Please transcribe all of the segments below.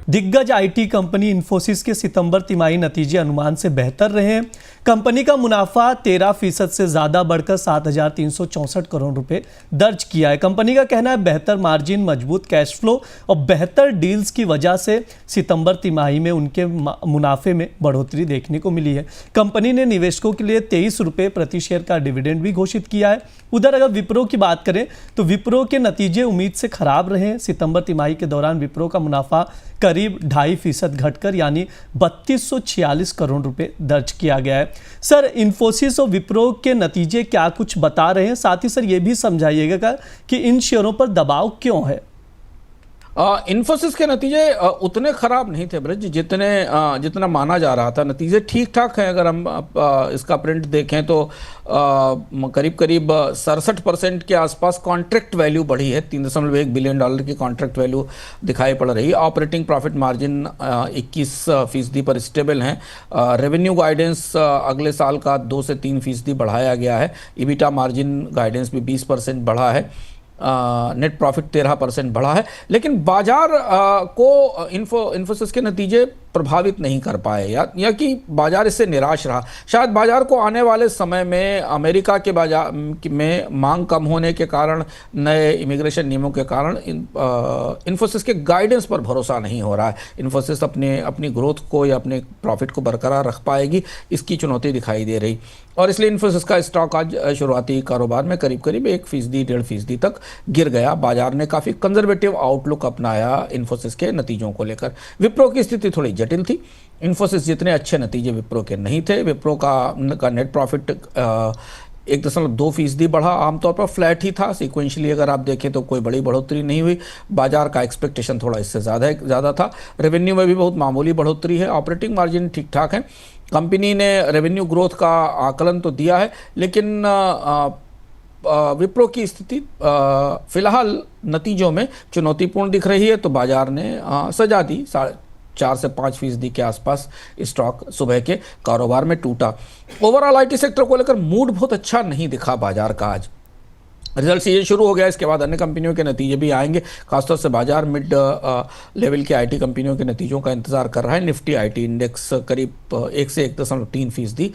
दिग्गज IT company Infosys के सितंबर तिमाही नतीजे अनुमान से बेहतर रहे हैं। कंपनी का मुनाफा 13% से ज्यादा बढ़कर 7,364 करोड़ रुपए दर्ज किया है। कंपनी का कहना है बेहतर मार्जिन, मजबूत कैश फ्लो और बेहतर डील्स की वजह से सितंबर तिमाही में उनके मुनाफे में बढ़ोतरी देखने को मिली है। कंपनी ने निवेशकों के लिए 23 रुपए प्रति शेयर का डिविडेंड भी घोषित किया है। उधर अगर विप्रो की बात करें तो विप्रो के नतीजे उम्मीद से खराब रहे। सितंबर तिमाही के दौरान विप्रो का मुनाफा करीब 2.5% घटकर यानी 3246 करोड़ रुपए दर्ज किया गया है। सर, इन्फोसिस और विप्रो के नतीजे क्या कुछ बता रहे हैं? साथ ही सर ये भी समझाइएगा कि इन शेयरों पर दबाव क्यों है? इन्फोसिस के नतीजे उतने खराब नहीं थे ब्रज, जितना माना जा रहा था। नतीजे ठीक ठाक हैं। अगर हम इसका प्रिंट देखें तो करीब करीब 67% के आसपास कॉन्ट्रैक्ट वैल्यू बढ़ी है। $3.1 बिलियन की कॉन्ट्रैक्ट वैल्यू दिखाई पड़ रही है। ऑपरेटिंग प्रॉफिट मार्जिन 21% पर स्टेबल हैं। रेवेन्यू गाइडेंस अगले साल का 2 से 3% बढ़ाया गया है। ईबिटा मार्जिन गाइडेंस भी 20% बढ़ा है। नेट प्रॉफिट 13% बढ़ा है। लेकिन बाजार को इन्फोसिस के नतीजे प्रभावित नहीं कर पाए या कि बाजार इससे निराश रहा। शायद बाजार को आने वाले समय में अमेरिका के बाजार में मांग कम होने के कारण, नए इमिग्रेशन नियमों के कारण इन्फोसिस के गाइडेंस पर भरोसा नहीं हो रहा है। इन्फोसिस अपनी ग्रोथ को या अपने प्रॉफिट को बरकरार रख पाएगी, इसकी चुनौती दिखाई दे रही। और इसलिए इन्फोसिस का स्टॉक आज शुरुआती कारोबार में करीब 1%, 1.5% तक गिर गया। बाजार ने काफ़ी कंजर्वेटिव आउटलुक अपनाया इन्फोसिस के नतीजों को लेकर। विप्रो की स्थिति थोड़ी जटिल थी। इन्फोसिस जितने अच्छे नतीजे विप्रो के नहीं थे। विप्रो का नेट प्रॉफिट 1.2% बढ़ा, आमतौर पर फ्लैट ही था। सीक्वेंशली अगर आप देखें तो कोई बड़ी बढ़ोतरी नहीं हुई। बाजार का एक्सपेक्टेशन थोड़ा इससे ज़्यादा था। रेवेन्यू में भी बहुत मामूली बढ़ोतरी है। ऑपरेटिंग मार्जिन ठीक ठाक है। कंपनी ने रेवेन्यू ग्रोथ का आकलन तो दिया है, लेकिन विप्रो की स्थिति फिलहाल नतीजों में चुनौतीपूर्ण दिख रही है। तो बाजार ने सजा दी। 4 से 5% के आसपास स्टॉक सुबह के कारोबार में टूटा। ओवरऑल आईटी सेक्टर को लेकर मूड बहुत अच्छा नहीं दिखा बाजार का। आज रिजल्ट सीजन शुरू हो गया, इसके बाद अन्य कंपनियों के नतीजे भी आएंगे। खासतौर से बाजार मिड लेवल के आईटी कंपनियों के नतीजों का इंतजार कर रहा है। निफ्टी आईटी इंडेक्स करीब 1 से 1.3%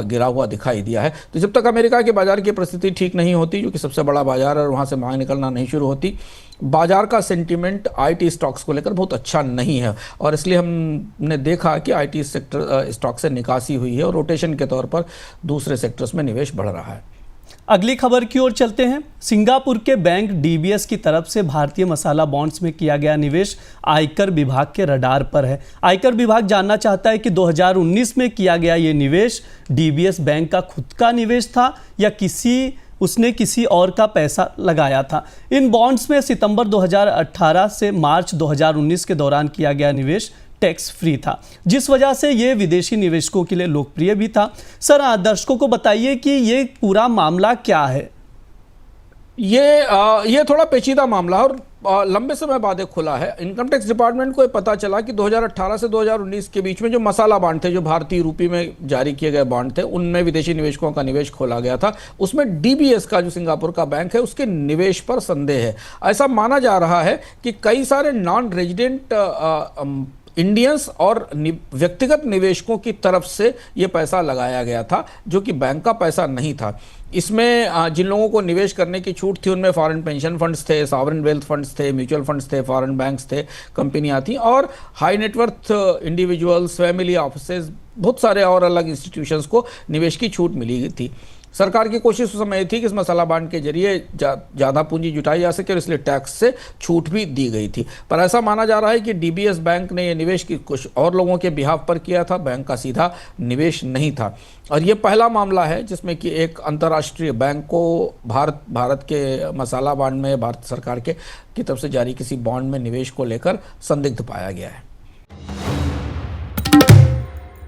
गिरा हुआ दिखाई दिया है। तो जब तक अमेरिका के बाजार की परिस्थिति ठीक नहीं होती, जो कि सबसे बड़ा बाजार है और वहाँ से मांग निकलना नहीं शुरू होती, बाजार का सेंटीमेंट आईटी स्टॉक्स को लेकर बहुत अच्छा नहीं है। और इसलिए हमने देखा कि आईटी सेक्टर स्टॉक से निकासी हुई है और रोटेशन के तौर पर दूसरे सेक्टर्स में निवेश बढ़ रहा है। अगली खबर की ओर चलते हैं। सिंगापुर के बैंक डीबीएस की तरफ से भारतीय मसाला बॉन्ड्स में किया गया निवेश आयकर विभाग के रडार पर है। आयकर विभाग जानना चाहता है कि 2019 में किया गया ये निवेश डीबीएस बैंक का खुद का निवेश था या उसने किसी और का पैसा लगाया था। इन बॉन्ड्स में सितंबर 2018 से मार्च 2019 के दौरान किया गया निवेश टैक्स फ्री था, जिस वजह से ये विदेशी निवेशकों के लिए लोकप्रिय भी था। सर, दर्शकों को बताइए कि ये पूरा मामला क्या है? ये थोड़ा पेचीदा मामला है और लंबे समय बाद खुला है। इनकम टैक्स डिपार्टमेंट को पता चला कि 2018 से 2019 के बीच में जो मसाला बॉन्ड थे, जो भारतीय रूपी में जारी किए गए बॉन्ड थे, उनमें विदेशी निवेशकों का निवेश खोला गया था। उसमें डीबीएस का, जो सिंगापुर का बैंक है, उसके निवेश पर संदेह है। ऐसा माना जा रहा है कि कई सारे नॉन रेजिडेंट इंडियंस और व्यक्तिगत निवेशकों की तरफ से ये पैसा लगाया गया था, जो कि बैंक का पैसा नहीं था। इसमें जिन लोगों को निवेश करने की छूट थी उनमें फॉरेन पेंशन फंड्स थे, सॉवरेन वेल्थ फंड्स थे, म्यूचुअल फंड्स थे, फॉरेन बैंक्स थे, कंपनियां थी और high net worth individuals, family offices, बहुत सारे और अलग इंस्टीट्यूशंस को निवेश की छूट मिली थी। सरकार की कोशिश उस समय थी कि इस मसाला बॉन्ड के जरिए ज़्यादा पूंजी जुटाई जा सके और इसलिए टैक्स से छूट भी दी गई थी। पर ऐसा माना जा रहा है कि डीबीएस बैंक ने यह निवेश की कुछ और लोगों के बिहाफ पर किया था, बैंक का सीधा निवेश नहीं था। और ये पहला मामला है जिसमें कि एक अंतर्राष्ट्रीय बैंक को भारत के मसाला बॉन्ड में भारत सरकार की तरफ से जारी किसी बॉन्ड में निवेश को लेकर संदिग्ध पाया गया है।